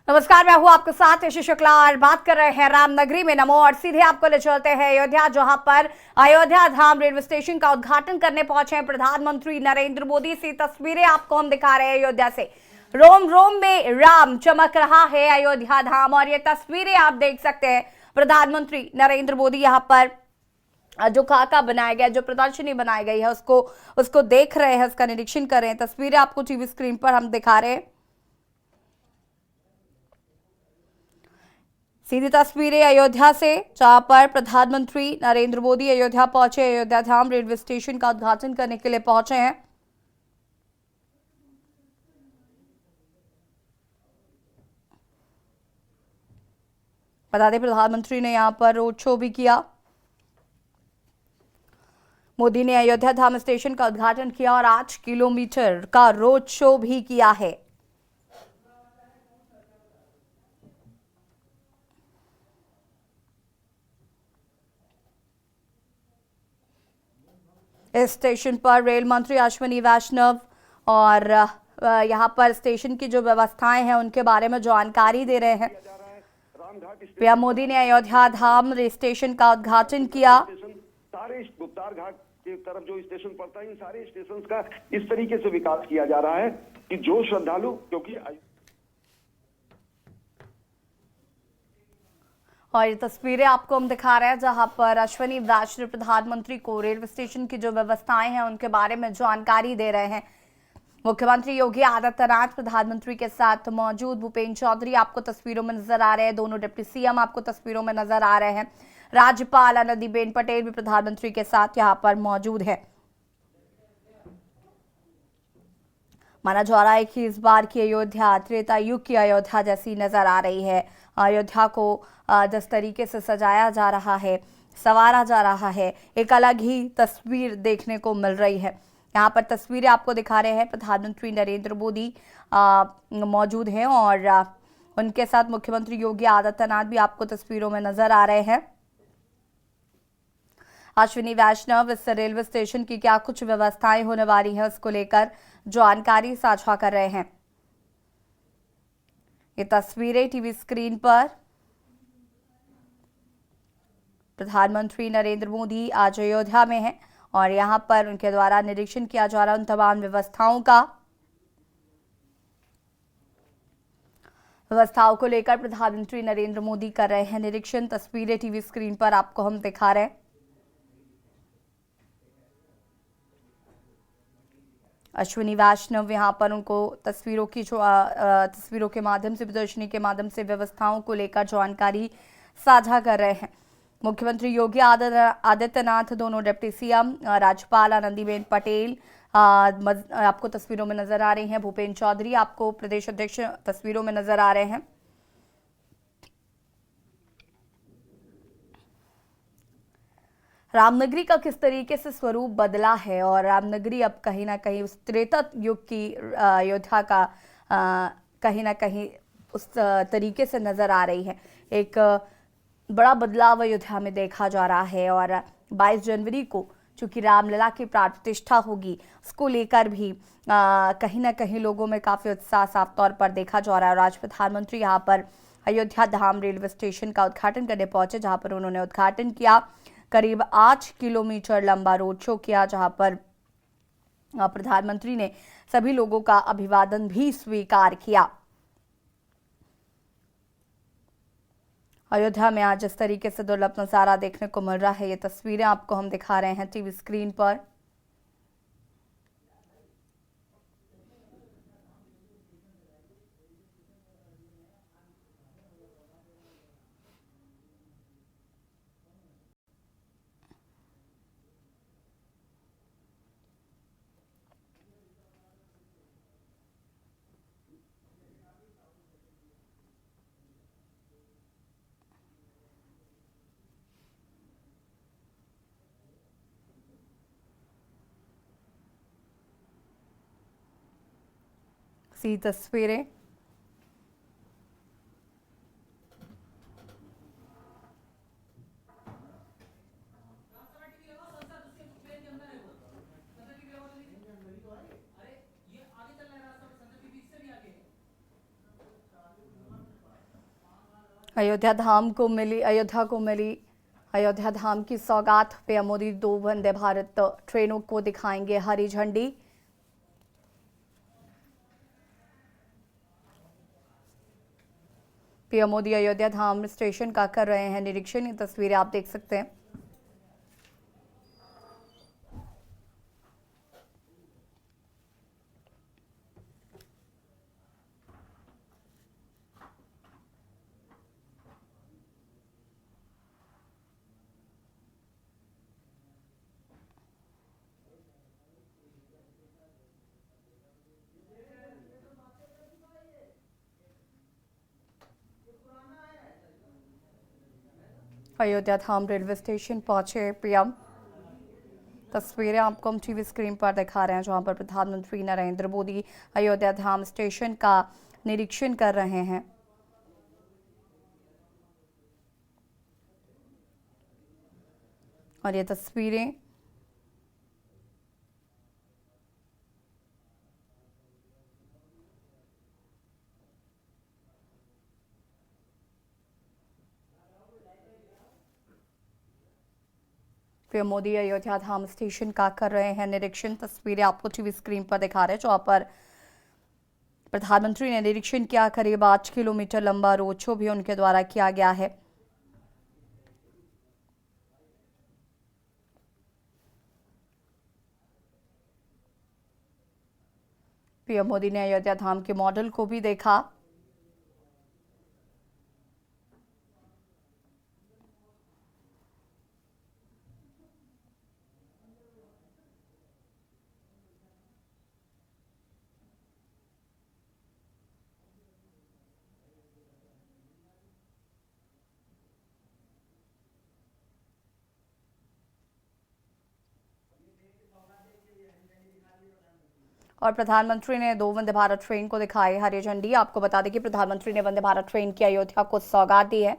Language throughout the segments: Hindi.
नमस्कार, मैं हूं आपके साथ यशी शुक्ला और बात कर रहे हैं रामनगरी में नमो। और सीधे आपको ले चलते हैं अयोध्या, जहां पर अयोध्या धाम रेलवे स्टेशन का उद्घाटन करने पहुंचे हैं प्रधानमंत्री नरेंद्र मोदी। सी तस्वीरें आपको हम दिखा रहे हैं अयोध्या से। रोम रोम में राम चमक रहा है अयोध्या धाम, और ये तस्वीरें आप देख सकते हैं। प्रधानमंत्री नरेंद्र मोदी यहाँ पर जो खाका बनाया गया, जो प्रदर्शनी बनाई गई है, उसको देख रहे हैं, उसका निरीक्षण कर रहे हैं। तस्वीरें आपको टीवी स्क्रीन पर हम दिखा रहे हैं। सीधी तस्वीरें अयोध्या से, जहां पर प्रधानमंत्री नरेंद्र मोदी अयोध्या पहुंचे। अयोध्या धाम रेलवे स्टेशन का उद्घाटन करने के लिए पहुंचे हैं। बता दें, प्रधानमंत्री ने यहां पर रोड शो भी किया। मोदी ने अयोध्या धाम स्टेशन का उद्घाटन किया और 8 किलोमीटर का रोड शो भी किया है। इस स्टेशन पर रेल मंत्री अश्विनी वैष्णव और यहां पर स्टेशन की जो व्यवस्थाएं हैं उनके बारे में जानकारी दे रहे हैं। पीएम मोदी ने अयोध्या धाम स्टेशन का उद्घाटन किया। सारे गुप्तार घाट की तरफ जो स्टेशन पड़ता है, इन सारे स्टेशन का इस तरीके से विकास किया जा रहा है कि जो श्रद्धालु, क्योंकि और ये तस्वीरें आपको हम दिखा रहे हैं जहां पर अश्विनी वैष्णव प्रधानमंत्री को रेलवे स्टेशन की जो व्यवस्थाएं हैं उनके बारे में जानकारी दे रहे हैं। मुख्यमंत्री योगी आदित्यनाथ प्रधानमंत्री के साथ मौजूद। भूपेन्द्र चौधरी आपको तस्वीरों में नजर आ रहे हैं। दोनों डिप्टी सीएम आपको तस्वीरों में नजर आ रहे हैं। राज्यपाल आनंदीबेन पटेल भी प्रधानमंत्री के साथ यहाँ पर मौजूद है। माना जा रहा है कि इस बार की अयोध्या त्रेता युग की अयोध्या जैसी नजर आ रही है। अयोध्या को जिस तरीके से सजाया जा रहा है, संवारा जा रहा है, एक अलग ही तस्वीर देखने को मिल रही है। यहाँ पर तस्वीरें आपको दिखा रहे हैं। प्रधानमंत्री नरेंद्र मोदी मौजूद हैं और उनके साथ मुख्यमंत्री योगी आदित्यनाथ भी आपको तस्वीरों में नजर आ रहे हैं। अश्विनी वैष्णव इस रेलवे स्टेशन की क्या कुछ व्यवस्थाएं होने वाली हैं उसको लेकर जानकारी साझा कर रहे हैं। ये तस्वीरें टीवी स्क्रीन पर प्रधानमंत्री नरेंद्र मोदी आज अयोध्या में हैं और यहां पर उनके द्वारा निरीक्षण किया जा रहा है उन तमाम व्यवस्थाओं को लेकर प्रधानमंत्री नरेंद्र मोदी कर रहे हैं निरीक्षण। तस्वीरें टीवी स्क्रीन पर आपको हम दिखा रहे हैं। अश्विनी वैष्णव यहाँ पर उनको तस्वीरों के माध्यम से, प्रदर्शनी के माध्यम से व्यवस्थाओं को लेकर जानकारी साझा कर रहे हैं। मुख्यमंत्री योगी आदित्यनाथ, दोनों डिप्टी सीएम, राज्यपाल आनंदीबेन पटेल आपको तस्वीरों में नजर आ रही हैं। भूपेन्द्र चौधरी आपको प्रदेश अध्यक्ष तस्वीरों में नजर आ रहे हैं। रामनगरी का किस तरीके से स्वरूप बदला है और रामनगरी अब कहीं ना कहीं उस त्रेता युग की अयोध्या का कहीं ना कहीं उस तरीके से नजर आ रही है। एक बड़ा बदलाव अयोध्या में देखा जा रहा है और 22 जनवरी को चूंकि रामलला की प्राण प्रतिष्ठा होगी, उसको लेकर भी कहीं ना कहीं लोगों में काफी उत्साह साफ तौर पर देखा जा रहा है। और आज प्रधानमंत्री यहाँ पर अयोध्या धाम रेलवे स्टेशन का उद्घाटन करने पहुंचे, जहां पर उन्होंने उद्घाटन किया। करीब 8 किलोमीटर लंबा रोड शो किया, जहां पर प्रधानमंत्री ने सभी लोगों का अभिवादन भी स्वीकार किया। अयोध्या में आज इस तरीके से दुर्लभ नजारा देखने को मिल रहा है। ये तस्वीरें आपको हम दिखा रहे हैं टीवी स्क्रीन पर। सी तस्वीरें अयोध्या धाम की सौगात। पीएम मोदी 2 वंदे भारत ट्रेनों को दिखाएंगे हरी झंडी। पीएम मोदी अयोध्या धाम स्टेशन का कर रहे हैं निरीक्षण। ये तस्वीरें आप देख सकते हैं। अयोध्या धाम रेलवे स्टेशन पहुंचे पीएम। तस्वीरें आपको हम टीवी स्क्रीन पर दिखा रहे हैं, जहां पर प्रधानमंत्री नरेंद्र मोदी अयोध्या धाम स्टेशन का निरीक्षण कर रहे हैं। और ये तस्वीरें पीएम मोदी अयोध्या धाम स्टेशन का कर रहे हैं निरीक्षण। तस्वीरें आपको टीवी स्क्रीन पर दिखा रहे हैं, जहां पर प्रधानमंत्री ने निरीक्षण किया। करीब 8 किलोमीटर लंबा रोड शो भी उनके द्वारा किया गया है। पीएम मोदी ने अयोध्या धाम के मॉडल को भी देखा। और प्रधानमंत्री ने 2 वंदे भारत ट्रेन को दिखाई हरी झंडी। आपको बता दें कि प्रधानमंत्री ने वंदे भारत ट्रेन की अयोध्या को सौगात दी है।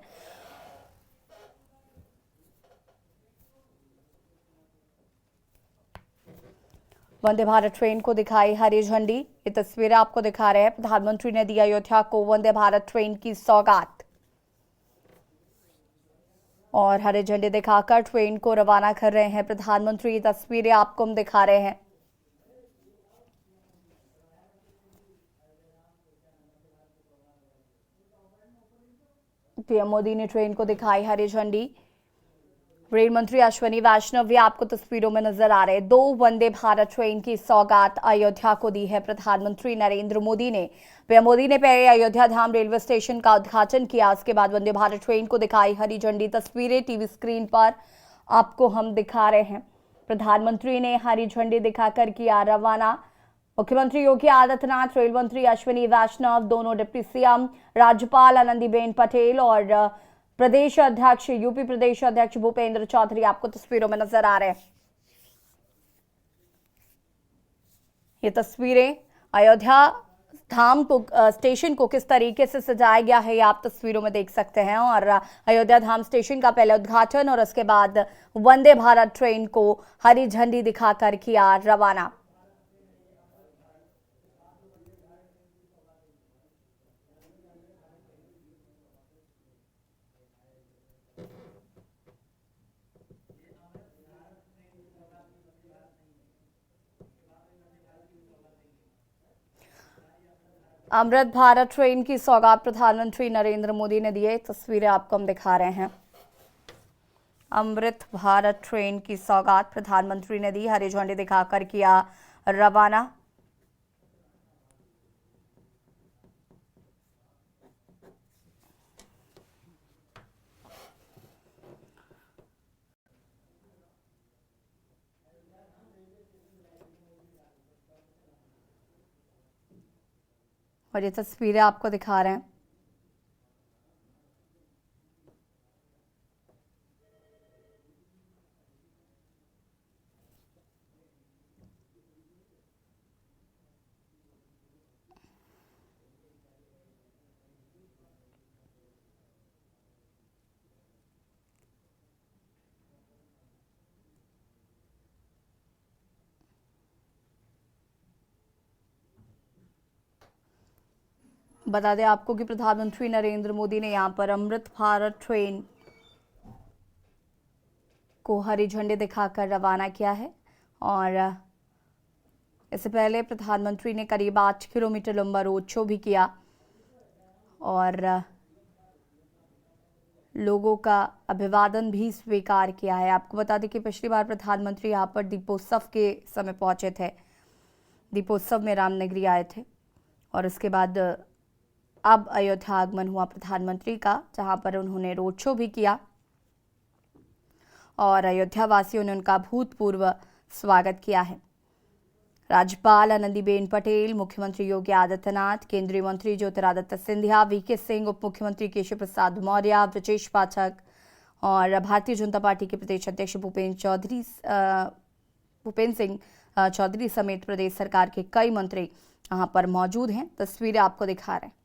वंदे भारत ट्रेन को दिखाई हरी झंडी। ये तस्वीरें आपको दिखा रहे हैं। प्रधानमंत्री ने दी अयोध्या को वंदे भारत ट्रेन की सौगात और हरी झंडी दिखाकर ट्रेन को रवाना कर रहे हैं प्रधानमंत्री। ये तस्वीरें आपको हम दिखा रहे हैं। पीएम मोदी ने ट्रेन को दिखाई हरी झंडी। रेल मंत्री अश्विनी वैष्णव भी आपको तस्वीरों में नजर आ रहे हैं। 2 वंदे भारत ट्रेन की सौगात अयोध्या को दी है प्रधानमंत्री नरेंद्र मोदी ने। पीएम मोदी ने पहले अयोध्या धाम रेलवे स्टेशन का उद्घाटन किया, उसके बाद वंदे भारत ट्रेन को दिखाई हरी झंडी। तस्वीरें टीवी स्क्रीन पर आपको हम दिखा रहे हैं। प्रधानमंत्री ने हरी झंडी दिखाकर किया रवाना। मुख्यमंत्री योगी आदित्यनाथ, रेल मंत्री अश्विनी वैष्णव, दोनों डिप्टी सीएम, राज्यपाल आनंदीबेन पटेल और प्रदेश अध्यक्ष यूपी प्रदेश अध्यक्ष भूपेंद्र चौधरी आपको तस्वीरों में नजर आ रहे हैं। ये तस्वीरें अयोध्या धाम को स्टेशन को किस तरीके से सजाया गया है, ये आप तस्वीरों में देख सकते हैं। और अयोध्या धाम स्टेशन का पहले उद्घाटन और उसके बाद वंदे भारत ट्रेन को हरी झंडी दिखाकर किया रवाना। अमृत भारत ट्रेन की सौगात प्रधानमंत्री नरेंद्र मोदी ने दी है। तस्वीरें आपको हम दिखा रहे हैं। अमृत भारत ट्रेन की सौगात प्रधानमंत्री ने दी, हरी झंडी दिखाकर किया रवाना। और ये तस्वीरें आपको दिखा रहे हैं। बता दें आपको कि प्रधानमंत्री नरेंद्र मोदी ने यहाँ पर अमृत भारत ट्रेन को हरी झंडी दिखाकर रवाना किया है। और इससे पहले प्रधानमंत्री ने करीब 8 किलोमीटर लंबा रोड शो भी किया और लोगों का अभिवादन भी स्वीकार किया है। आपको बता दें कि पिछली बार प्रधानमंत्री यहाँ पर दीपोत्सव के समय पहुंचे थे, दीपोत्सव में रामनगरी आए थे और उसके बाद अब अयोध्या आगमन हुआ प्रधानमंत्री का, जहां पर उन्होंने रोड शो भी किया और अयोध्या वासियों ने उनका भूतपूर्व स्वागत किया है। राज्यपाल आनंदीबेन पटेल, मुख्यमंत्री योगी आदित्यनाथ, केंद्रीय मंत्री ज्योतिरादित्य सिंधिया, वीके सिंह, उप मुख्यमंत्री केशव प्रसाद मौर्य, ब्रजेश पाठक और भारतीय जनता पार्टी के प्रदेश अध्यक्ष भूपेंद्र सिंह चौधरी समेत प्रदेश सरकार के कई मंत्री यहाँ पर मौजूद हैं। तस्वीरें आपको दिखा रहे हैं।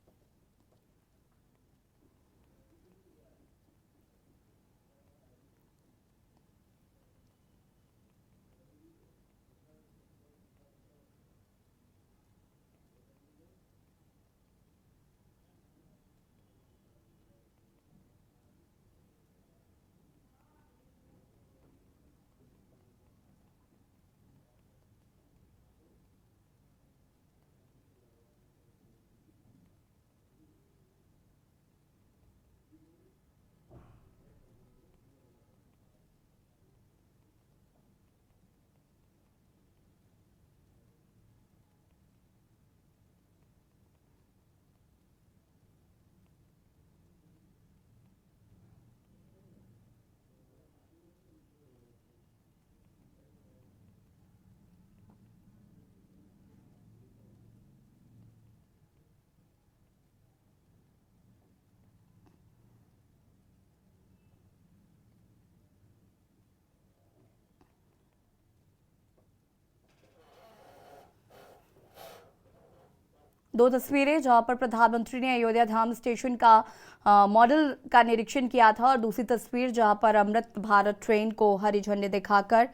दो तस्वीरें जहां पर प्रधानमंत्री ने अयोध्या धाम स्टेशन का मॉडल का निरीक्षण किया था और दूसरी तस्वीर जहां पर अमृत भारत ट्रेन को हरी झंडी दिखाकर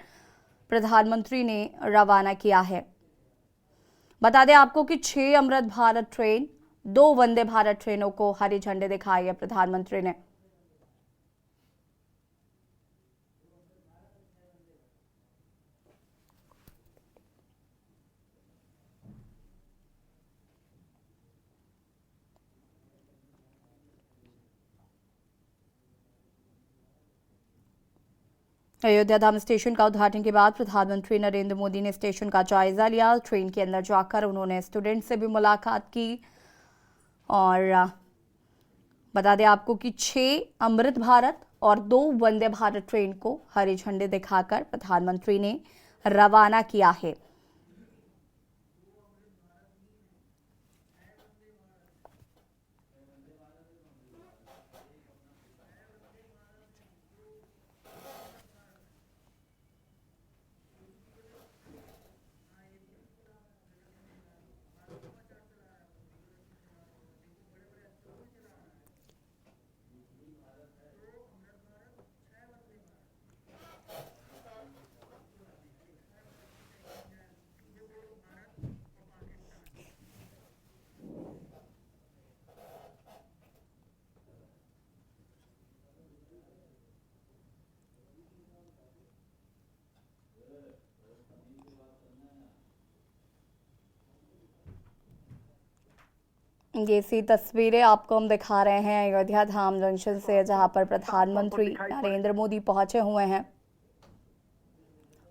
प्रधानमंत्री ने रवाना किया है। बता दें आपको कि 6 अमृत भारत ट्रेन, 2 वंदे भारत ट्रेनों को हरी झंडी दिखाई है प्रधानमंत्री ने। अयोध्या धाम स्टेशन का उद्घाटन के बाद प्रधानमंत्री नरेंद्र मोदी ने स्टेशन का जायजा लिया। ट्रेन के अंदर जाकर उन्होंने स्टूडेंट से भी मुलाकात की और बता दें आपको कि 6 अमृत भारत और 2 वंदे भारत ट्रेन को हरी झंडी दिखाकर प्रधानमंत्री ने रवाना किया है। ये सी तस्वीरें आपको हम दिखा रहे हैं अयोध्या धाम जंक्शन से, जहां पर प्रधानमंत्री नरेंद्र मोदी पहुंचे हुए हैं।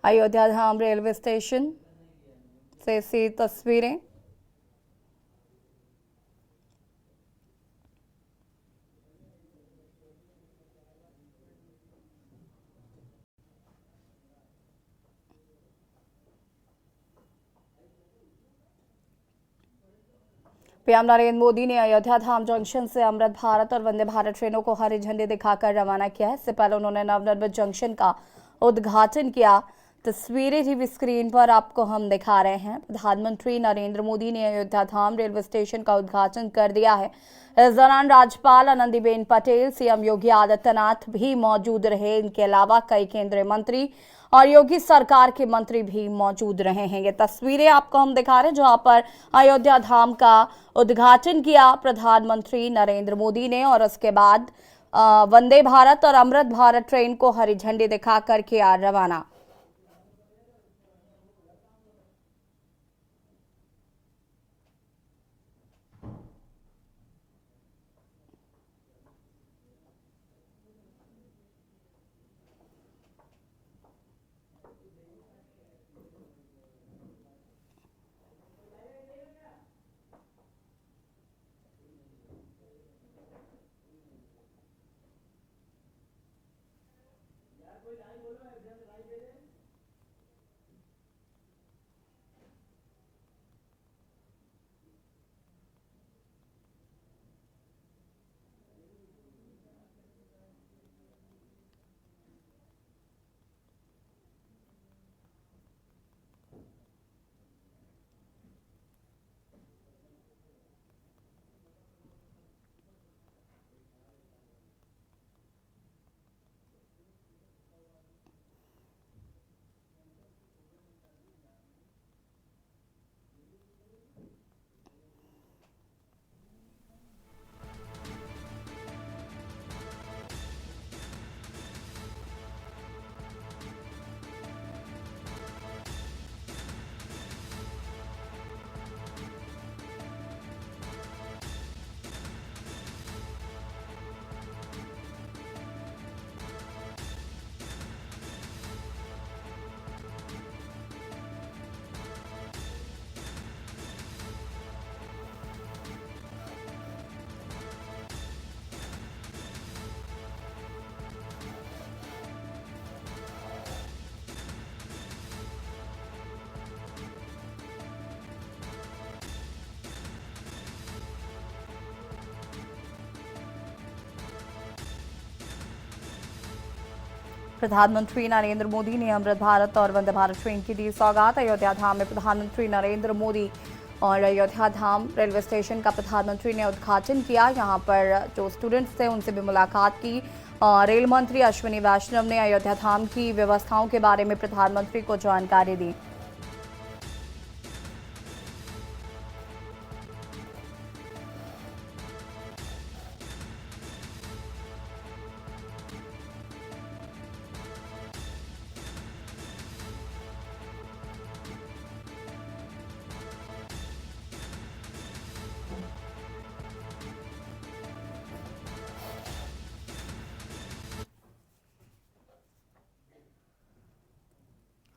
अयोध्या धाम रेलवे स्टेशन से सी तस्वीरें। पीएम नरेंद्र मोदी ने अयोध्या धाम जंक्शन से अमृत भारत और वंदे भारत ट्रेनों को हरी झंडी दिखाकर रवाना किया है। इससे पहले उन्होंने नवनिर्मित जंक्शन का उद्घाटन किया। तस्वीरें टीवी स्क्रीन पर आपको हम दिखा रहे हैं। प्रधानमंत्री नरेंद्र मोदी ने अयोध्या धाम रेलवे स्टेशन का उद्घाटन कर दिया है। इस दौरान राज्यपाल आनंदीबेन पटेल, सीएम योगी आदित्यनाथ भी मौजूद रहे। इनके अलावा कई केंद्रीय मंत्री और योगी सरकार के मंत्री भी मौजूद रहे हैं। ये तस्वीरें आपको हम दिखा रहे हैं जहां पर अयोध्या धाम का उद्घाटन किया प्रधानमंत्री नरेंद्र मोदी ने, और उसके बाद वंदे भारत और अमृत भारत ट्रेन को हरी झंडी दिखाकर किया रवाना। प्रधानमंत्री नरेंद्र मोदी ने अमृत भारत और वंदे भारत ट्रेन की दी सौगात। अयोध्या धाम में प्रधानमंत्री नरेंद्र मोदी और अयोध्या धाम रेलवे स्टेशन का प्रधानमंत्री ने उद्घाटन किया। यहाँ पर जो स्टूडेंट्स थे उनसे भी मुलाकात की। रेल मंत्री अश्विनी वैष्णव ने अयोध्या धाम की व्यवस्थाओं के बारे में प्रधानमंत्री को जानकारी दी।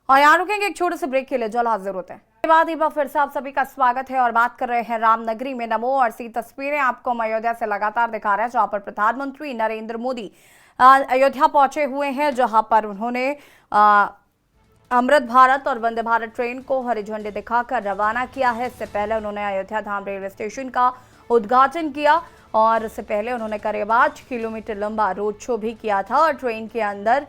और यहाँ रुकेंगे एक छोटे से ब्रेक के लिए, जल्द हाजिर होते हैं। इसके बाद एक बार फिर से आप सभी का स्वागत है और बात कर रहे हैं रामनगरी में नमो। और सी तस्वीरें आपको हम अयोध्या से लगातार दिखा रहे हैं जहां पर प्रधानमंत्री नरेंद्र मोदी अयोध्या पहुंचे हुए हैं, जहां पर उन्होंने अमृत भारत और वंदे भारत ट्रेन को हरी झंडी दिखाकर रवाना किया है। इससे पहले उन्होंने अयोध्या धाम रेलवे स्टेशन का उद्घाटन किया और इससे पहले उन्होंने करीब 8 किलोमीटर लंबा रोड शो भी किया था और ट्रेन के अंदर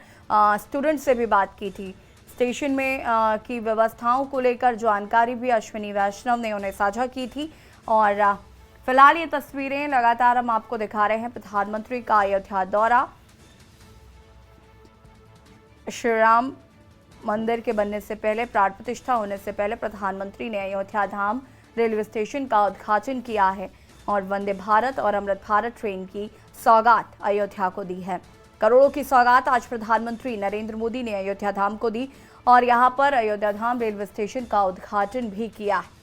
स्टूडेंट से भी बात की थी। स्टेशन में की व्यवस्थाओं को लेकर जानकारी भी अश्विनी वैष्णव ने उन्हें साझा की थी। और फिलहाल ये तस्वीरें लगातार हम आपको दिखा रहे हैं। प्रधानमंत्री का अयोध्या दौरा, श्री राम मंदिर के बनने से पहले, प्राण प्रतिष्ठा होने से पहले प्रधानमंत्री ने अयोध्या धाम रेलवे स्टेशन का उद्घाटन किया है और वंदे भारत और अमृत भारत ट्रेन की सौगात अयोध्या को दी है। करोड़ों की सौगात आज प्रधानमंत्री नरेंद्र मोदी ने अयोध्या धाम को दी और यहां पर अयोध्या धाम रेलवे स्टेशन का उद्घाटन भी किया है।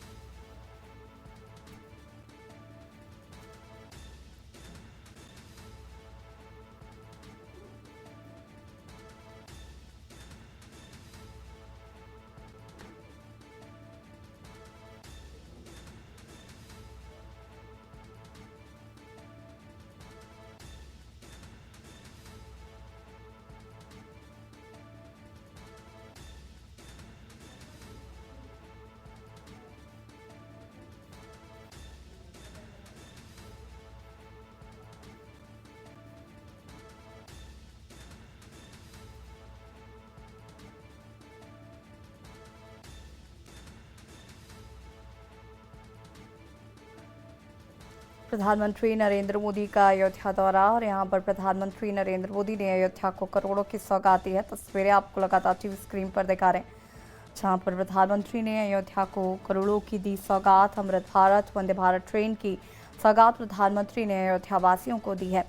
प्रधानमंत्री नरेंद्र मोदी का अयोध्या दौरा और यहां पर प्रधानमंत्री नरेंद्र मोदी ने अयोध्या को करोड़ों की सौगात दी है। तस्वीरें आपको लगातार टीवी स्क्रीन पर दिखा रहे हैं, जहां पर प्रधानमंत्री ने अयोध्या को करोड़ों की दी सौगात। अमृत भारत वंदे भारत ट्रेन की सौगात प्रधानमंत्री ने अयोध्या वासियों को दी है।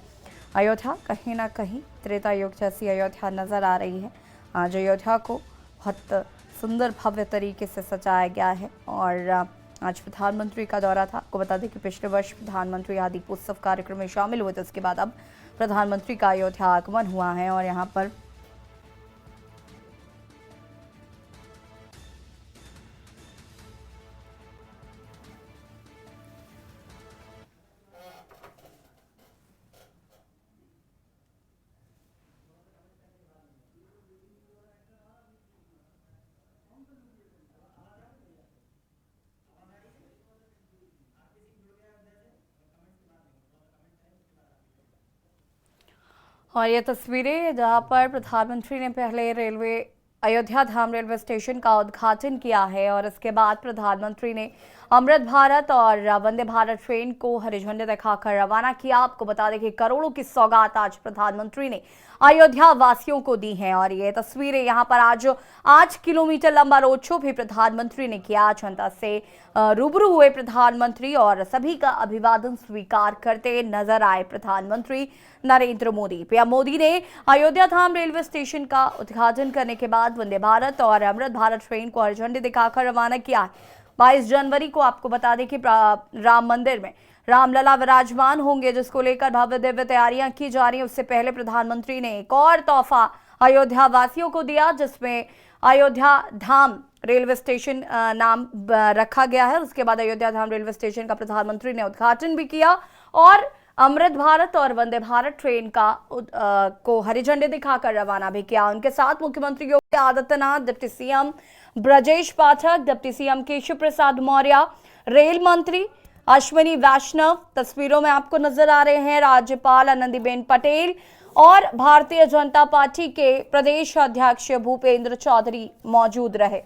अयोध्या कहीं ना कहीं त्रेता युग जैसी अयोध्या नजर आ रही है। आज अयोध्या को बहुत सुंदर भव्य तरीके से सजाया गया है और आज प्रधानमंत्री का दौरा था। आपको बता दें कि पिछले वर्ष प्रधानमंत्री यहाँ दीपोत्सव कार्यक्रम में शामिल हुए थे, उसके बाद अब प्रधानमंत्री का अयोध्या आगमन हुआ है और यहाँ पर और ये तस्वीरें जहां पर प्रधानमंत्री ने पहले अयोध्या धाम रेलवे स्टेशन का उद्घाटन किया है और इसके बाद प्रधानमंत्री ने अमृत भारत और वंदे भारत ट्रेन को हरी झंडी दिखाकर रवाना किया। आपको बता दें कि करोड़ों की सौगात आज प्रधानमंत्री ने अयोध्या वासियों को दी हैं और ये तस्वीरें यहाँ पर आज 8 किलोमीटर लंबा रोड शो भी प्रधानमंत्री ने किया। जनता से रूबरू हुए प्रधानमंत्री और सभी का अभिवादन स्वीकार करते नजर आए प्रधानमंत्री नरेंद्र मोदी। पीएम मोदी ने अयोध्या धाम रेलवे स्टेशन का उद्घाटन करने के बाद वंदे भारत और अमृत भारत ट्रेन को हरी झंडी दिखाकर रवाना किया। 22 जनवरी को आपको बता दें कि राम मंदिर में रामलला विराजमान होंगे, जिसको लेकर भव्य दिव्य तैयारियां की जा रही हैं। उससे पहले प्रधानमंत्री ने एक और तोहफा अयोध्या वासियों को दिया, जिसमें अयोध्या धाम रेलवे स्टेशन नाम रखा गया है। उसके बाद अयोध्या धाम रेलवे स्टेशन का प्रधानमंत्री ने उद्घाटन भी किया और अमृत भारत और वंदे भारत ट्रेन को हरी झंडी दिखाकर रवाना भी किया। उनके साथ मुख्यमंत्री Yogi Adityanath, deputy CM Brajesh Pathak, deputy CM Keshav Prasad Maurya, rail मंत्री अश्विनी वैष्णव तस्वीरों में आपको नजर आ रहे हैं, राज्यपाल आनंदीबेन पटेल और भारतीय जनता पार्टी के प्रदेश अध्यक्ष भूपेंद्र चौधरी मौजूद रहे।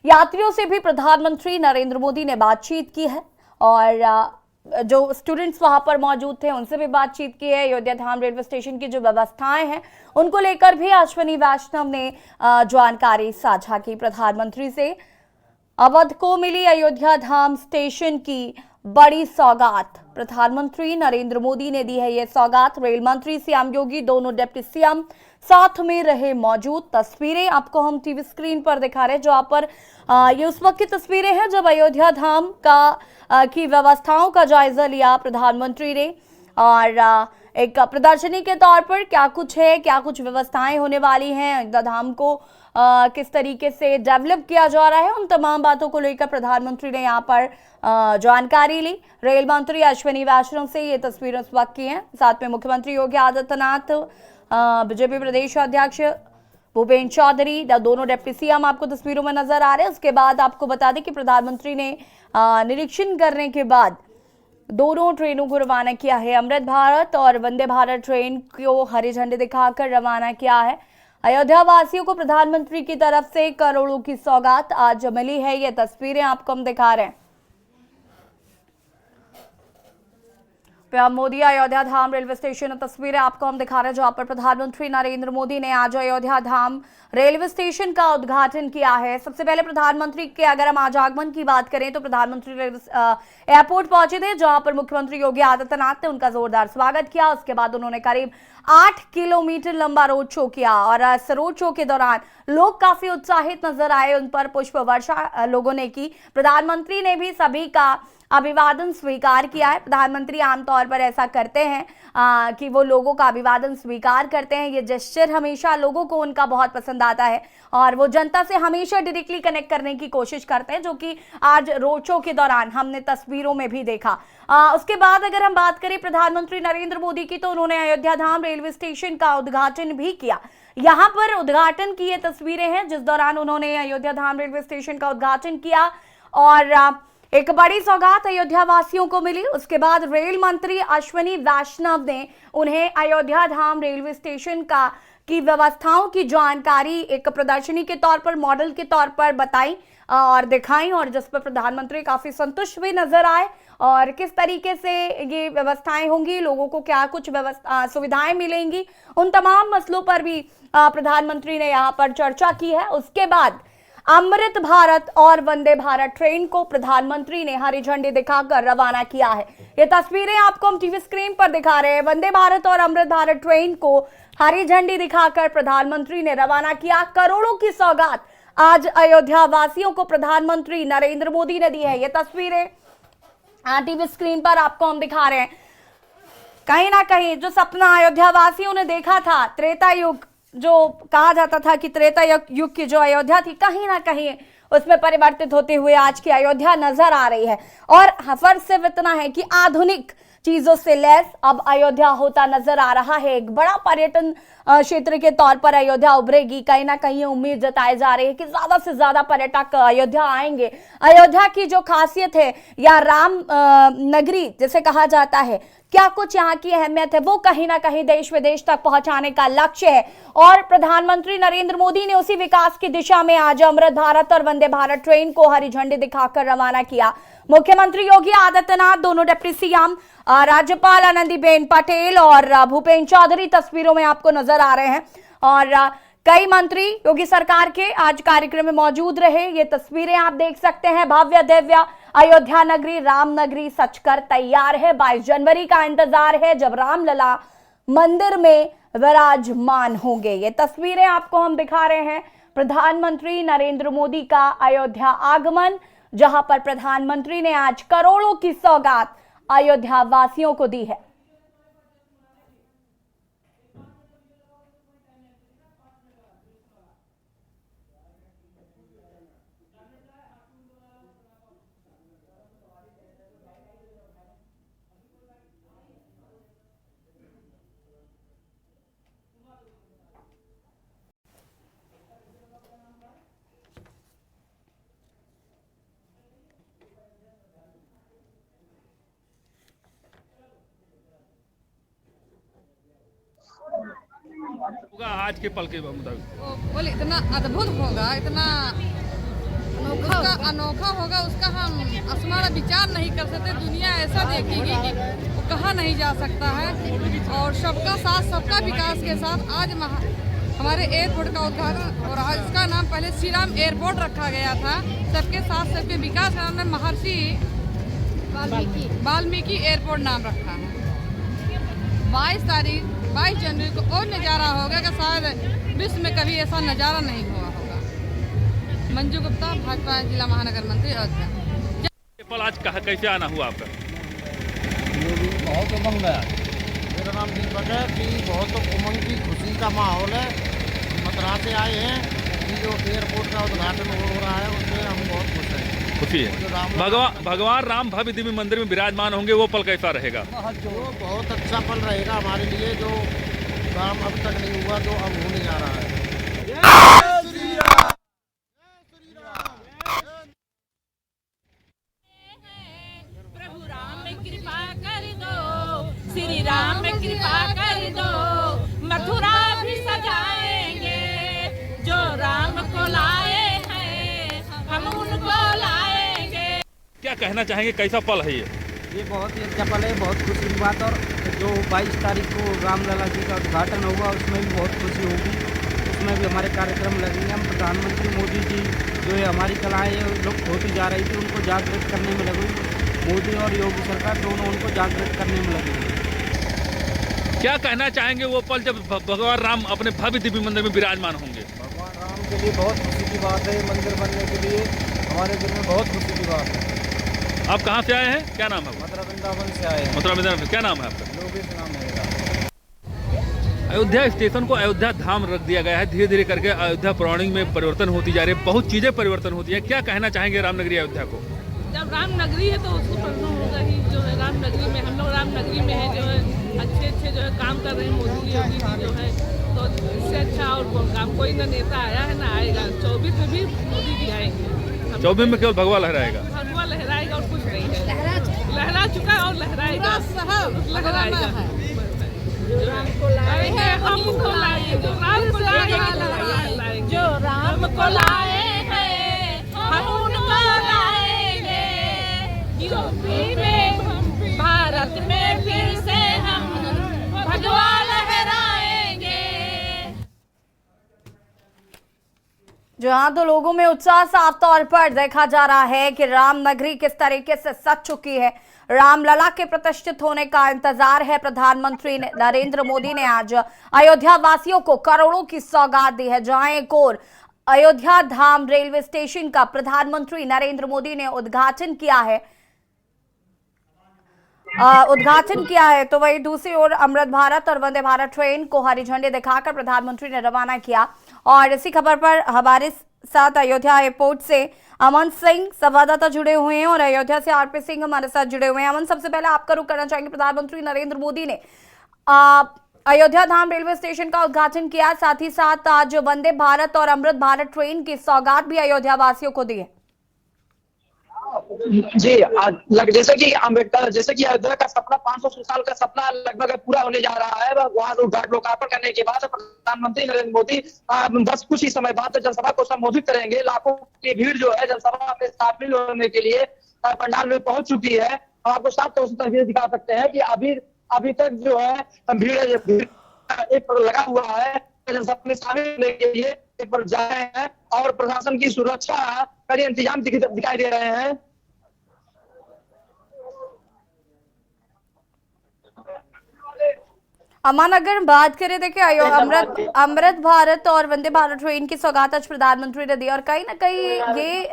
यात्रियों से भी प्रधानमंत्री नरेंद्र मोदी ने बातचीत की है और जो स्टूडेंट्स वहां पर मौजूद थे उनसे भी बातचीत की है। अयोध्या धाम रेलवे स्टेशन की जो व्यवस्थाएं हैं उनको लेकर भी अश्विनी वैष्णव ने जानकारी साझा की प्रधानमंत्री से। अवध को मिली अयोध्या धाम स्टेशन की बड़ी सौगात, प्रधानमंत्री नरेंद्र मोदी ने दी है ये सौगात। रेल मंत्री सीएम योगी, दोनों डिप्टी सीएम साथ में रहे मौजूद। तस्वीरें आपको हम टीवी स्क्रीन पर दिखा रहे हैं, जहां पर ये उस वक्त की तस्वीरें हैं जब अयोध्या धाम की व्यवस्थाओं का जायजा लिया प्रधानमंत्री ने और एक प्रदर्शनी के तौर पर क्या कुछ है, क्या कुछ व्यवस्थाएं होने वाली हैं, अयोध्या धाम को किस तरीके से डेवलप किया जा रहा है, उन तमाम बातों को लेकर प्रधानमंत्री ने यहाँ पर जानकारी ली। रेल मंत्री अश्विनी वैष्णव से ये तस्वीरें उस वक्त की हैं। साथ में मुख्यमंत्री योगी आदित्यनाथ, बीजेपी प्रदेश अध्यक्ष भूपेंद्र चौधरी, दोनों डिप्टी सीएम आपको तस्वीरों में नजर आ रहे हैं। उसके बाद आपको बता दें कि प्रधानमंत्री ने निरीक्षण करने के बाद दोनों ट्रेनों को रवाना किया है। अमृत भारत और वंदे भारत ट्रेन को हरी झंडी दिखाकर रवाना किया है। अयोध्या वासियों को प्रधानमंत्री की तरफ से करोड़ों की सौगात आज मिली है। ये तस्वीरें आपको हम दिखा रहे हैं। पीएम मोदी अयोध्या धाम रेलवे स्टेशन तस्वीरें आपको हम दिखा रहे हैं, जहां पर प्रधानमंत्री नरेंद्र मोदी ने आज अयोध्या धाम रेलवे स्टेशन का उद्घाटन किया है। सबसे पहले प्रधानमंत्री के अगर हम आज आगमन की बात करें तो प्रधानमंत्री एयरपोर्ट पहुंचे थे, जहां पर मुख्यमंत्री योगी आदित्यनाथ ने उनका जोरदार स्वागत किया। उसके बाद उन्होंने करीब 8 किलोमीटर लंबा रोड शो किया और इस रोड शो के दौरान लोग काफी उत्साहित नजर आए, उन पर पुष्प वर्षा लोगों ने की। प्रधानमंत्री ने भी सभी का अभिवादन स्वीकार किया है। प्रधानमंत्री आमतौर पर ऐसा करते हैं कि वो लोगों का अभिवादन स्वीकार करते हैं। ये जेस्चर हमेशा लोगों को उनका बहुत पसंद आता है और वो जनता से हमेशा डायरेक्टली कनेक्ट करने की कोशिश करते हैं, जो कि आज रोड शो के दौरान हमने तस्वीरों में भी देखा। उसके बाद अगर हम बात करें प्रधानमंत्री नरेंद्र मोदी की, तो उन्होंने अयोध्या धाम रेलवे स्टेशन का उद्घाटन भी किया। यहाँ पर उद्घाटन की ये तस्वीरें हैं जिस दौरान उन्होंने अयोध्या धाम रेलवे स्टेशन का उद्घाटन किया और एक बड़ी सौगात अयोध्या वासियों को मिली। उसके बाद रेल मंत्री अश्विनी वैष्णव ने उन्हें अयोध्या धाम रेलवे स्टेशन की व्यवस्थाओं की जानकारी एक प्रदर्शनी के तौर पर, मॉडल के तौर पर बताई। और दिखाई, और जिस पर प्रधानमंत्री काफी संतुष्ट भी नजर आए। और किस तरीके से ये व्यवस्थाएं होंगी, लोगों को क्या कुछ व्यवस्था सुविधाएं मिलेंगी, उन तमाम मसलों पर भी प्रधानमंत्री ने यहाँ पर चर्चा की है। उसके बाद अमृत भारत और वंदे भारत ट्रेन को प्रधानमंत्री ने हरी झंडी दिखाकर रवाना किया है। ये तस्वीरें आपको हम टीवी स्क्रीन पर दिखा रहे हैं। वंदे भारत और अमृत भारत ट्रेन को हरी झंडी दिखाकर प्रधानमंत्री ने रवाना किया। करोड़ों की सौगात आज अयोध्या वासियों को प्रधानमंत्री नरेंद्र मोदी ने दी है। ये तस्वीरें टीवी स्क्रीन पर आपको हम दिखा रहे हैं। कहीं ना कहीं जो सपना अयोध्या वासियों ने देखा था, त्रेता युग जो कहा जाता था कि त्रेता युग की जो अयोध्या थी, कहीं ना कहीं उसमें परिवर्तित होते हुए आज की अयोध्या नजर आ रही है। और फर्क सिर्फ इतना है कि आधुनिक चीजों से लैस अब अयोध्या होता नजर आ रहा है। एक बड़ा पर्यटन क्षेत्र के तौर पर अयोध्या उभरेगी। कहीं ना कहीं उम्मीद जताई जा रही है कि ज्यादा से ज्यादा पर्यटक अयोध्या आएंगे। अयोध्या की जो खासियत है या राम नगरी जिसे कहा जाता है, क्या कुछ यहाँ की अहमियत है, वो कहीं ना कहीं देश विदेश तक पहुंचाने का लक्ष्य है। और प्रधानमंत्री नरेंद्र मोदी ने उसी विकास की दिशा में आज अमृत भारत और वंदे भारत ट्रेन को हरी झंडी दिखाकर रवाना किया। मुख्यमंत्री योगी आदित्यनाथ, दोनों डिप्टी सीएम, राज्यपाल आनंदीबेन पटेल और भूपेन्द्र चौधरी तस्वीरों में आपको नजर आ रहे हैं। और कई मंत्री योगी सरकार के आज कार्यक्रम में मौजूद रहे। ये तस्वीरें आप देख सकते हैं। भव्य दिव्य अयोध्या नगरी, राम नगरी सजकर तैयार है। 22 जनवरी का इंतजार है जब रामलला मंदिर में विराजमान होंगे। ये तस्वीरें आपको हम दिखा रहे हैं। प्रधानमंत्री नरेंद्र मोदी का अयोध्या आगमन, जहां पर प्रधानमंत्री ने आज करोड़ों की सौगात अयोध्या वासियों को दी है। होगा आज के पल के मुताबिक? बोले इतना अद्भुत होगा, इतना अनोखा होगा, उसका हम आसमान विचार नहीं कर सकते। दुनिया ऐसा देखेगी कि वो कहाँ नहीं जा सकता है। और सबका साथ, सबका विकास के साथ आज हमारे एयरपोर्ट का उद्घाटन, और आज इसका नाम पहले श्री राम एयरपोर्ट रखा गया था। सबके साथ सबके विकास का नाम महर्षि वाल्मीकि एयरपोर्ट नाम रखा है। 22 जनवरी को और नज़ारा होगा कि शायद विश्व में कभी ऐसा नज़ारा नहीं हुआ होगा। मंजू गुप्ता, भाजपा जिला महानगर मंत्री अयोध्या। ये पल आज कैसे आना हुआ आपका? बहुत उमंग है। मेरा नाम दीपक है कि बहुत उमंग की खुशी का माहौल है। मथुरा से आए हैं कि जो एयरपोर्ट का उद्घाटन हो रहा है उसमें हम बहुत खुश हैं। खुशी है। भगवान राम भव्य दिव्य मंदिर में विराजमान होंगे, वो पल कैसा रहेगा? वो बहुत अच्छा पल रहेगा हमारे लिए, जो काम अब तक नहीं हुआ, जो अब होने जा रहा है। प्रभु राम कृपा कर दो, श्री राम कृपा कर दो, मथुरा भी सजाएंगे, जो राम को लाए हैं हम उनको लाएंगे। क्या कहना चाहेंगे, कैसा पल है ये बहुत ही अच्छा पल है, बहुत खुशी की बात। और जो 22 तारीख को रामलला जी का उद्घाटन होगा उसमें भी बहुत खुशी होगी। उसमें भी हमारे कार्यक्रम लगेंगे। हम प्रधानमंत्री मोदी जी जो है हमारी कलाएँ लोग होती जा रही थी, उनको जागृत करने में लगी। मोदी और योगी सरकार दोनों उनको जागृत करने में लगी। क्या कहना चाहेंगे वो पल जब भगवान राम अपने भव्य दिव्य मंदिर में विराजमान होंगे? भगवान राम के लिए बहुत खुशी की बात है। मंदिर बनने के लिए हमारे दिल में बहुत खुशी की बात है। आप कहाँ से आए हैं, क्या नाम है? मथुरा वृंदावन से आए हैं। मथुरा वृंदावन, क्या नाम है आपका? लोकेश नाम है मेरा। अयोध्या स्टेशन को अयोध्या धाम रख दिया गया है। धीरे धीरे करके अयोध्या पौराणिक में परिवर्तन होती जा रही है, बहुत चीजें परिवर्तन होती है। क्या कहना चाहेंगे रामनगरी अयोध्या को? जब राम नगरी है तो उसको प्रश्न होगा ही, जो है राम नगरी में, हम लोग राम नगरी में है, जो है अच्छे जो है काम कर रहे हैं मोदी योगी जी जो है, तो इससे अच्छा और काम कोई ना नेता आया है ना आएगा। 24 में भी मोदी जी आएंगे। 24 में केवल भगवा लहराएगा, भगवा लहराएगा और कुछ नहीं है। लहरा चुका है और लहराएगा, लहराएगा। हमको लाएंगे, हमको लाएंगे, जो राम को लाए हैं हम यूपी में भारत में फिर से हम भगवा लहराएंगे। जहां तो लोगों में उत्साह साफ तौर पर देखा जा रहा है कि रामनगरी किस तरीके से सज चुकी है। रामलला के प्रतिष्ठित होने का इंतजार है। प्रधानमंत्री नरेंद्र मोदी ने आज अयोध्या वासियों को करोड़ों की सौगात दी है। जहां एक और अयोध्या धाम रेलवे स्टेशन का प्रधानमंत्री नरेंद्र मोदी ने उद्घाटन किया है तो वहीं दूसरी ओर अमृत भारत और वंदे भारत ट्रेन को हरी झंडी दिखाकर प्रधानमंत्री ने रवाना किया। और इसी खबर पर हमारे साथ अयोध्या एयरपोर्ट से अमन सिंह संवाददाता जुड़े हुए हैं और अयोध्या से आरपी सिंह हमारे साथ जुड़े हुए हैं। अमन, सबसे पहले आपका रुख करना चाहेंगे, प्रधानमंत्री नरेंद्र मोदी ने अयोध्या धाम रेलवे स्टेशन का उद्घाटन किया, साथ ही साथ आज वंदे भारत और अमृत भारत ट्रेन की सौगात भी अयोध्या वासियों को दी है। जी, जैसे कि अयोध्या का सपना 500 साल का सपना लगभग पूरा होने जा रहा है। वहां लोकार्पण करने के बाद प्रधानमंत्री नरेंद्र मोदी बस कुछ ही समय बाद जनसभा को संबोधित करेंगे। लाखों की भीड़ जो है जनसभा में शामिल होने के लिए पंडाल में पहुंच चुकी है। आपको साफ तौर से तस्वीर दिखा सकते हैं कि अभी तक जो है भीड़ एक लगा हुआ है जनसभा में शामिल होने के लिए एक पर जा रहे हैं और प्रशासन की सुरक्षा कड़े इंतजाम दिखाई दे रहे हैं। अमन, अगर बात करें देखिए अमृत भारत और वंदे भारत ट्रेन की सौगात आज प्रधानमंत्री ने दी और कहीं ना कहीं ये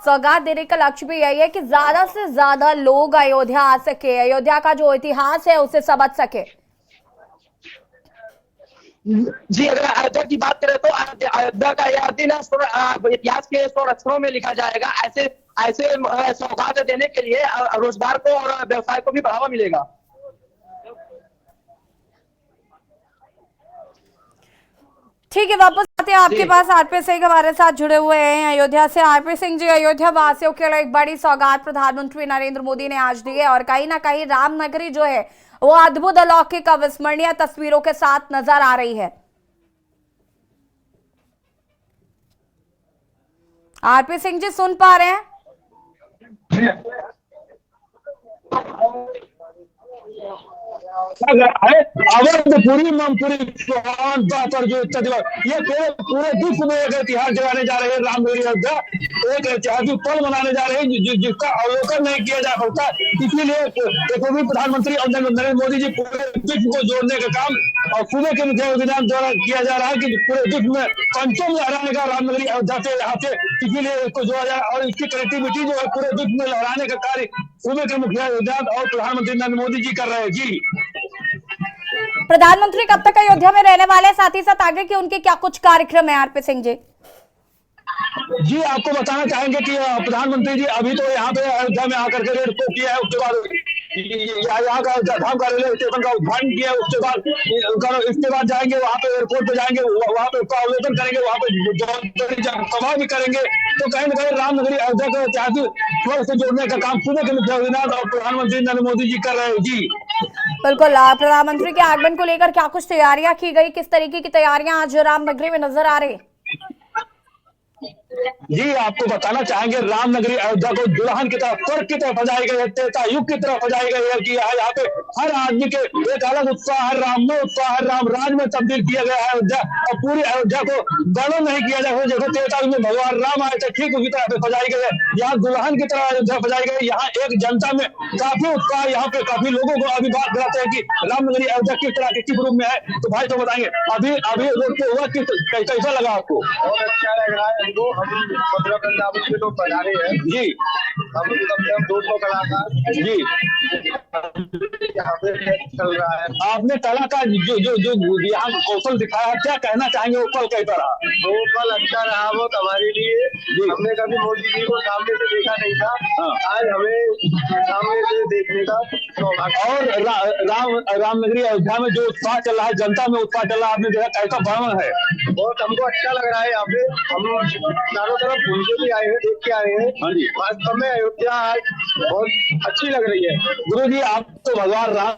सौगात देने का लक्ष्य भी यही है कि ज्यादा से ज्यादा लोग अयोध्या आ सके, अयोध्या का जो इतिहास है उसे समझ सके। जी, अगर अयोध्या की बात करें तो अयोध्या का यह दिन इतिहास के अक्षरों में लिखा जाएगा। ऐसे सौगात देने के लिए रोजगार को और व्यवसाय को भी बढ़ावा मिलेगा। ठीक है, वापस आते हैं आपके पास। आरपी सिंह हमारे साथ जुड़े हुए हैं अयोध्या से। आरपी सिंह जी, अयोध्या वासियों के लिए एक बड़ी सौगात प्रधानमंत्री नरेंद्र मोदी ने आज दी है और कहीं ना कहीं रामनगरी जो है वो अद्भुत, अलौकिक, अविस्मरणीय तस्वीरों के साथ नजर आ रही है। आरपी सिंह जी, सुन पा रहे हैं? अवधपुरी ममपुरी पर जो ये पूरे विश्व में एक इतिहास जगाने जा रहे हैं। रामनगरी अयोध्या एक ऐतिहासिक पल मनाने जा रहे हैं जिसका अवलोकन नहीं किया जा सकता। इसीलिए प्रधानमंत्री नरेंद्र मोदी जी पूरे विश्व को जोड़ने का काम और सूबे के मुख्यमंत्री द्वारा किया जा रहा है कि पूरे विश्व में पंचम लहराने का रामनगरी अयोध्या से यहाँ से, इसीलिए इसको जोड़ा जाए और इसकी कनेक्टिविटी जो है पूरे विश्व में लहराने का कार्य सूबे के मुख्यमंत्री और प्रधानमंत्री नरेंद्र मोदी जी कर रहे हैं। जी, प्रधानमंत्री कब तक अयोध्या में रहने वाले हैं, साथ ही साथ आगे के उनके क्या कुछ कार्यक्रम है? आरपी सिंह जी, आपको बताना चाहेंगे कि प्रधानमंत्री जी अभी तो यहाँ पे अयोध्या में आकर के रेड शो किया है, उसके बाद यहाँ का धाम का रेलवे स्टेशन का उद्घाटन किया है, इसके बाद जाएंगे वहाँ पे एयरपोर्ट पे जाएंगे, वहाँ पे उसका अवलोकन करेंगे, वहाँ पे सभा भी करेंगे। तो कहीं ना कहीं रामनगरी अयोध्या को ऐतिहासिक से जोड़ने का काम सूबे के मुख्यमंत्री और प्रधानमंत्री नरेंद्र मोदी जी कर रहे हैं। जी बिल्कुल, प्रधानमंत्री के आगमन को लेकर क्या कुछ तैयारियां की गई, किस तरीके की तैयारियां आज रामनगरी में नजर आ रही? जी, आपको बताना चाहेंगे रामनगरी अयोध्या को दुल्हन की तरफ, स्वर्ग की तरफ सजाई गई है, त्रेता युग की तरफ सजाई गई है कि यहाँ पे हर आदमी के एक अलग उत्साह, हर राम में उत्साह, हर राम राज में तब्दील किया गया है अयोध्या। और पूरी अयोध्या को वर्णन नहीं किया जा सकता। जैसे त्रेता युग में भगवान राम आए थे, ठीक उसी तरह से सजाई गई है। यहाँ दुल्हन की तरह अयोध्या सजाई गई। यहाँ एक जनता में काफी उत्साह, यहाँ पे काफी लोगों को अभी बात कराते हैं कि रामनगरी अयोध्या किस तरह के किस रूप में है। तो भाई तो बताएंगे अभी रोड पे हुआ कैसा लगा आपको? बहुत अच्छा लग रहा है हमको। हम 15 पंजाब के लोग पधारे हैं जी, हम कम से कम 200 कलाकार जी यहाँ पे चल रहा है। आपने कला का जो यहाँ कौशल दिखाया, क्या कहना चाहेंगे? वो पल कैसा रहा? वो पल अच्छा रहा बहुत हमारे लिए। हमने कभी मोदी जी को सामने से देखा नहीं था। आज हमें सामने से देखने का सौभाग्य। और रामनगरी अयोध्या में जो उत्साह चल रहा है, जनता में उत्साह चल रहा है, आपने देखा कैसा वर्णन है? बहुत हमको अच्छा लग रहा है। यहाँ पे हम चारों तरफ घूम के भी आए हैं, देख के आए हैं। वास्तव में अयोध्या आज बहुत अच्छी लग रही है। गुरु जी, आप तो भगवान राम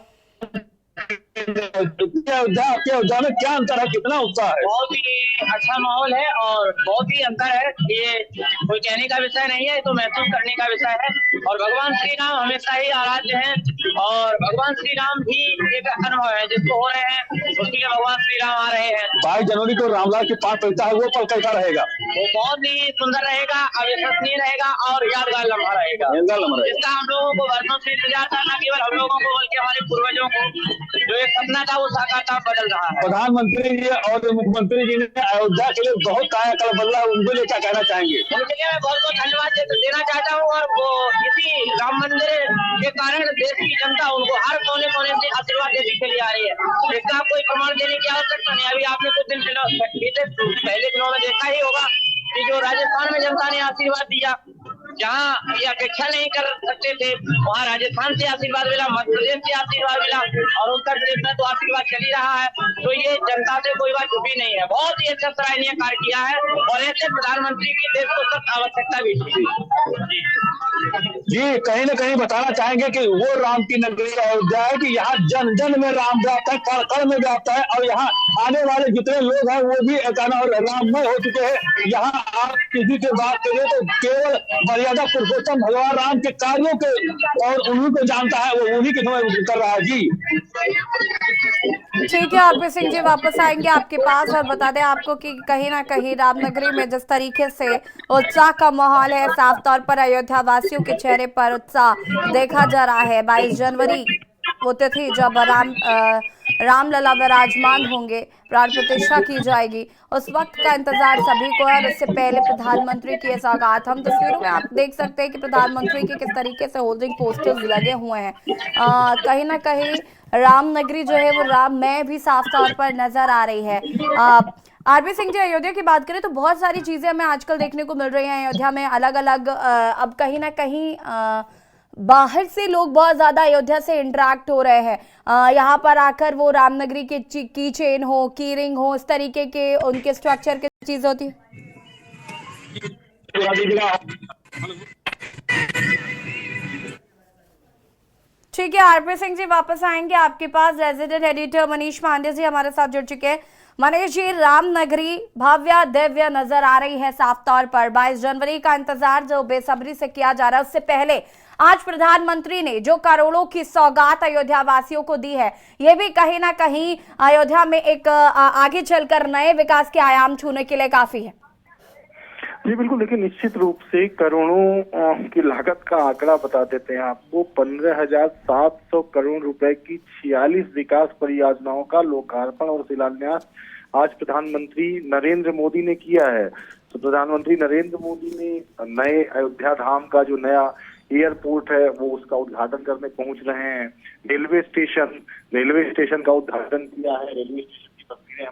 अयोध्या में क्या अंतर है, कितना उत्साह है? बहुत ही अच्छा माहौल है और बहुत ही अंतर है। ये कोई कहने का विषय नहीं है, तो महसूस करने का विषय है। और भगवान श्री राम हमेशा ही आराध्य हैं और भगवान श्री राम भी एक अनुभव है जिसको हो रहे हैं, उसके लिए भगवान श्री राम आ रहे हैं। 22 जनवरी को रामलाल की पाठ पवित्रता है, वो पल कैसा रहेगा? वो बहुत ही सुंदर रहेगा, अविश्वसनीय रहेगा और यादगार लम्हा रहेगा, जिसका हम लोगों को वर्षों से इंतजार था, न केवल हम लोगों को बल्कि हमारे पूर्वजों को जो एक सपना था वो साकार बदल रहा है। प्रधानमंत्री जी और मुख्यमंत्री जी ने अयोध्या के लिए बहुत कायाकल्प बदला, उनको लिए क्या कहना चाहेंगे? उनके लिए मैं बहुत बहुत धन्यवाद देना चाहता हूँ और वो इसी राम मंदिर के कारण देश की जनता उनको हर कोने कोने से आशीर्वाद देने के लिए आ रही है। इसका कोई प्रमाण देने की आवश्यकता नहीं। अभी आपने कुछ दिन पहले दिनों में देखा ही होगा कि जो राजस्थान में जनता ने आशीर्वाद दिया, जहाँ ये अपेक्षा नहीं कर सकते थे, वहाँ राजस्थान से आशीर्वाद मिला, मध्य प्रदेश से आशीर्वाद मिला और उत्तर प्रदेश में तो आशीर्वाद चल ही रहा है। तो ये जनता से कोई बात छुपी नहीं है। बहुत ही अच्छा सराहनीय कार्य किया है और ऐसे प्रधानमंत्री की देश को सख्त आवश्यकता भी थी। जी कहीं न कहीं बताना चाहेंगे कि वो राम की नगरी अयोध्या है कि यहाँ जन जन में राम व्याप्त है, कण कण में व्याप्त है और यहाँ आने वाले जितने लोग हैं वो भी राममय हो चुके हैं। यहाँ आप किसी से बात करें तो केवल मर्यादा पुरुषोत्तम भगवान राम के कार्यों के और उन्हीं को जानता है, वो उन्हीं के समय कर रहा है। जी ठीक है आरपी सिंह जी, वापस आएंगे आपके पास और बता दें आपको कि कहीं ना कहीं रामनगरी में जिस तरीके से उत्साह का माहौल है, साफ तौर पर अयोध्या वासियों के चेहरे पर उत्साह देखा जा रहा है। 22 जनवरी वो तिथि जब रामलला विराजमान होंगे, प्राण प्रतिष्ठा की जाएगी, उस वक्त का इंतजार सभी को है और उससे पहले प्रधानमंत्री की सौगात। हम तस्वीरों में आप देख सकते हैं कि प्रधानमंत्री के किस तरीके से होल्डिंग पोस्टर्स लगे हुए हैं। कहीं ना कहीं रामनगरी जो है वो राममय भी साफ तौर पर नजर आ रही है। आरपी सिंह जी, अयोध्या की बात करें तो बहुत सारी चीजें हमें आजकल देखने को मिल रही हैं अयोध्या में, अलग अलग अब कहीं ना कहीं बाहर से लोग बहुत ज्यादा अयोध्या से इंटरेक्ट हो रहे हैं। यहाँ पर आकर वो रामनगरी के की चेन हो, की रिंग हो, इस तरीके के उनके स्ट्रक्चर की चीज होती है। ठीक है आरपी सिंह जी, वापस आएंगे आपके पास। रेजिडेंट एडिटर मनीष पांडे जी हमारे साथ जुड़ चुके हैं। मनीष जी, रामनगरी भव्य दिव्य नजर आ रही है साफ तौर पर। 22 जनवरी का इंतजार जो बेसब्री से किया जा रहा है, उससे पहले आज प्रधानमंत्री ने जो करोड़ों की सौगात अयोध्या वासियों को दी है, ये भी कहीं ना कहीं अयोध्या में एक आगे चलकर नए विकास के आयाम छूने के लिए काफी है। जी बिल्कुल, देखिए निश्चित रूप से करोड़ों की लागत का आंकड़ा बता देते हैं आपको। 15,700 करोड़ रुपए की 46 विकास परियोजनाओं का लोकार्पण और शिलान्यास आज प्रधानमंत्री नरेंद्र मोदी ने किया है। तो प्रधानमंत्री नरेंद्र मोदी ने नए अयोध्या धाम का जो नया एयरपोर्ट है वो उसका उद्घाटन करने पहुंच रहे हैं। रेलवे स्टेशन का उद्घाटन किया है। रेलवे स्टेशन की तस्वीरें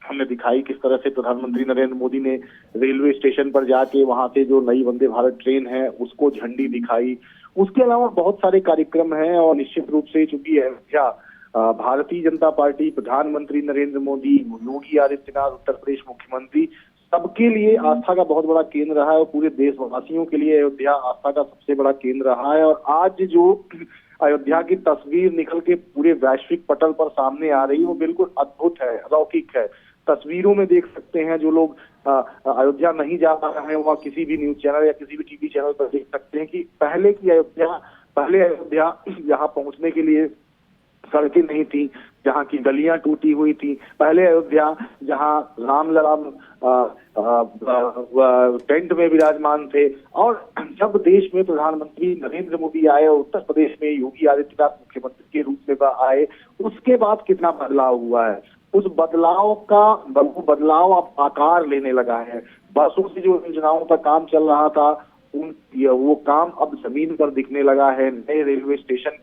हमने दिखाई किस तरह से प्रधानमंत्री नरेंद्र मोदी ने रेलवे स्टेशन पर जाके वहां से जो नई वंदे भारत ट्रेन है उसको झंडी दिखाई। उसके अलावा बहुत सारे कार्यक्रम हैं और निश्चित रूप से चूंकि अयोध्या भारतीय जनता पार्टी, प्रधानमंत्री नरेंद्र मोदी, योगी आदित्यनाथ उत्तर प्रदेश मुख्यमंत्री, सबके लिए आस्था का बहुत बड़ा केंद्र रहा है और पूरे देशवासियों के लिए अयोध्या आस्था का सबसे बड़ा केंद्र रहा है। और आज जो अयोध्या की तस्वीर निकल के पूरे वैश्विक पटल पर सामने आ रही है वो बिल्कुल अद्भुत है, अलौकिक है। तस्वीरों में देख सकते हैं, जो लोग अयोध्या नहीं जा पा रहे हैं वहाँ किसी भी न्यूज चैनल या किसी भी टीवी चैनल पर देख सकते हैं कि पहले अयोध्या यहाँ पहुंचने के लिए सड़कें नहीं थी, जहाँ की गलियां टूटी हुई थी। पहले अयोध्या जहाँ रामलला टेंट में विराजमान थे। और जब देश में प्रधानमंत्री नरेंद्र मोदी आए और उत्तर प्रदेश में योगी आदित्यनाथ मुख्यमंत्री के रूप में आए, उसके बाद कितना बदलाव हुआ है। उस बदलाव अब आकार लेने लगा है। बसों से जो योजनाओं पर काम चल रहा था वो काम अब जमीन पर दिखने लगा है। नए रेलवे स्टेशन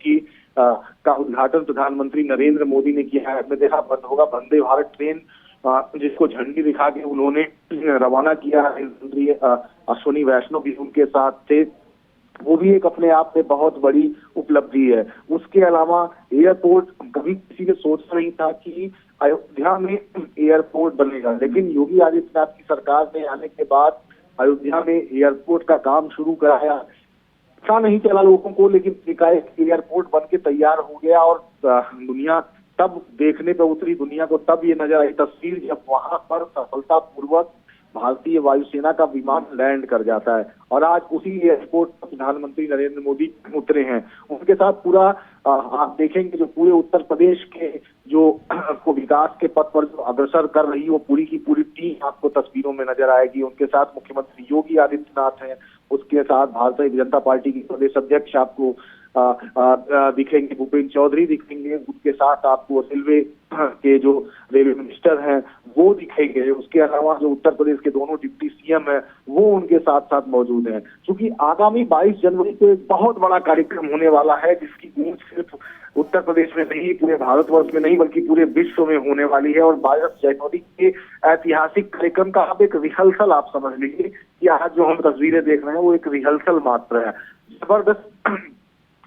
का उद्घाटन प्रधानमंत्री नरेंद्र मोदी ने किया है। आपने देखा बंद होगा वंदे भारत ट्रेन, जिसको झंडी दिखा के उन्होंने रवाना किया। मंत्री अश्विनी वैष्णव भी उनके साथ थे, वो भी एक अपने आप में बहुत बड़ी उपलब्धि है। उसके अलावा एयरपोर्ट, कभी किसी ने सोचा नहीं था कि अयोध्या में एयरपोर्ट बनेगा, लेकिन योगी आदित्यनाथ की सरकार ने आने के बाद अयोध्या में एयरपोर्ट का काम शुरू कराया। पता नहीं चला लोगों को, लेकिन एकाएक एयरपोर्ट बन के तैयार हो गया और दुनिया तब देखने पे उतरी। दुनिया को तब ये नजर आई तस्वीर जब वहां पर सफलतापूर्वक भारतीय वायुसेना का विमान लैंड कर जाता है और आज उसी एयरपोर्ट पर प्रधानमंत्री नरेंद्र मोदी उतरे हैं। उनके साथ पूरा आप देखेंगे जो पूरे उत्तर प्रदेश के जो को विकास के पथ पर जो अग्रसर कर रही वो पूरी की पूरी टीम आपको तस्वीरों में नजर आएगी। उनके साथ मुख्यमंत्री योगी आदित्यनाथ हैं, उसके साथ भारतीय जनता पार्टी के प्रदेश अध्यक्ष आपको दिखेंगे, भूपेंद्र चौधरी दिखेंगे, उनके साथ आपको रेलवे के जो रेलवे मिनिस्टर हैं वो दिखेंगे। उसके अलावा जो उत्तर प्रदेश के दोनों डिप्टी सीएम हैं वो उनके साथ साथ मौजूद हैं। क्योंकि आगामी 22 जनवरी को एक बहुत बड़ा कार्यक्रम होने वाला है जिसकी गूंज सिर्फ उत्तर प्रदेश में नहीं, पूरे भारतवर्ष में नहीं बल्कि पूरे विश्व में होने वाली है। और 22 जनवरी के ऐतिहासिक कार्यक्रम का अब एक रिहर्सल आप समझ लीजिए कि आज जो हम तस्वीरें देख रहे हैं वो एक रिहर्सल मात्र है। जबरदस्त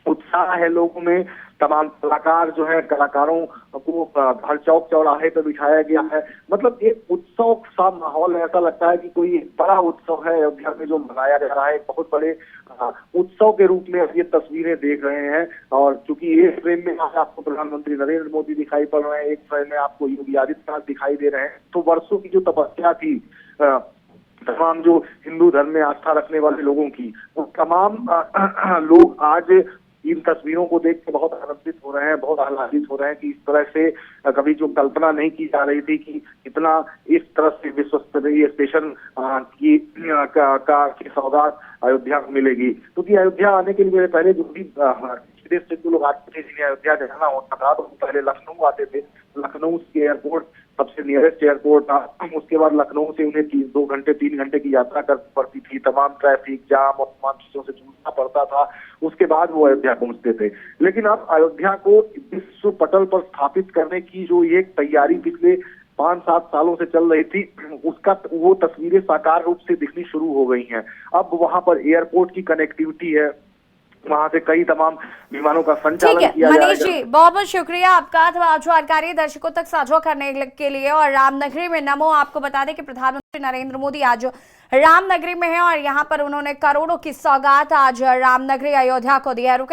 उत्साह है लोगों में। तमाम कलाकार जो है, कलाकारों को हर चौक चौराहे पर बिठाया गया है। मतलब एक उत्सव सा माहौल है, ऐसा लगता है कि कोई बड़ा उत्सव है अयोध्या में जो मनाया जा रहा है। बहुत बड़े उत्सव के रूप में ये तस्वीरें देख रहे हैं। और चूंकि एक फ्रेम में आज आपको प्रधानमंत्री नरेंद्र मोदी दिखाई पड़ रहे हैं, एक फ्रेम में आपको योगी आदित्यनाथ दिखाई दे रहे हैं। तो वर्षों की जो तपस्या थी तमाम जो हिंदू धर्म में आस्था रखने वाले लोगों की, वो तमाम लोग आज इन तस्वीरों को देख के बहुत आनंदित हो रहे हैं, बहुत आह्लादित हो रहे हैं कि इस तरह से कभी जो कल्पना नहीं की जा रही थी कि इतना इस तरह से विश्व स्तरीय स्टेशन की सौगात अयोध्या को मिलेगी। क्योंकि अयोध्या आने के लिए पहले जो भी विदेश से जो लोग आते थे जिन्हें अयोध्या जाना होता था तो पहले लखनऊ आते थे। लखनऊ के एयरपोर्ट सबसे नियरेस्ट एयरपोर्ट था। उसके बाद लखनऊ से उन्हें 2 घंटे 3 घंटे की यात्रा करनी पड़ती थी, तमाम ट्रैफिक जाम और तमाम चीजों से जूझना पड़ता था। उसके बाद वो अयोध्या पहुंचते थे। लेकिन अब अयोध्या को विश्व पटल पर स्थापित करने की जो एक तैयारी पिछले 5-7 सालों से चल रही थी, उसका वो तस्वीरें साकार रूप से दिखनी शुरू हो गई हैं। अब वहां पर एयरपोर्ट की कनेक्टिविटी है, वहां से कई तमाम विमानों का संचालन किया जाएगा। मनीष जी, बहुत बहुत शुक्रिया आपका जानकारी दर्शकों तक साझा करने के लिए। और रामनगरी में नमो, आपको बता दें कि प्रधानमंत्री नरेंद्र मोदी आज रामनगरी में है और यहाँ पर उन्होंने करोड़ों की सौगात आज रामनगरी अयोध्या को दिया। रुके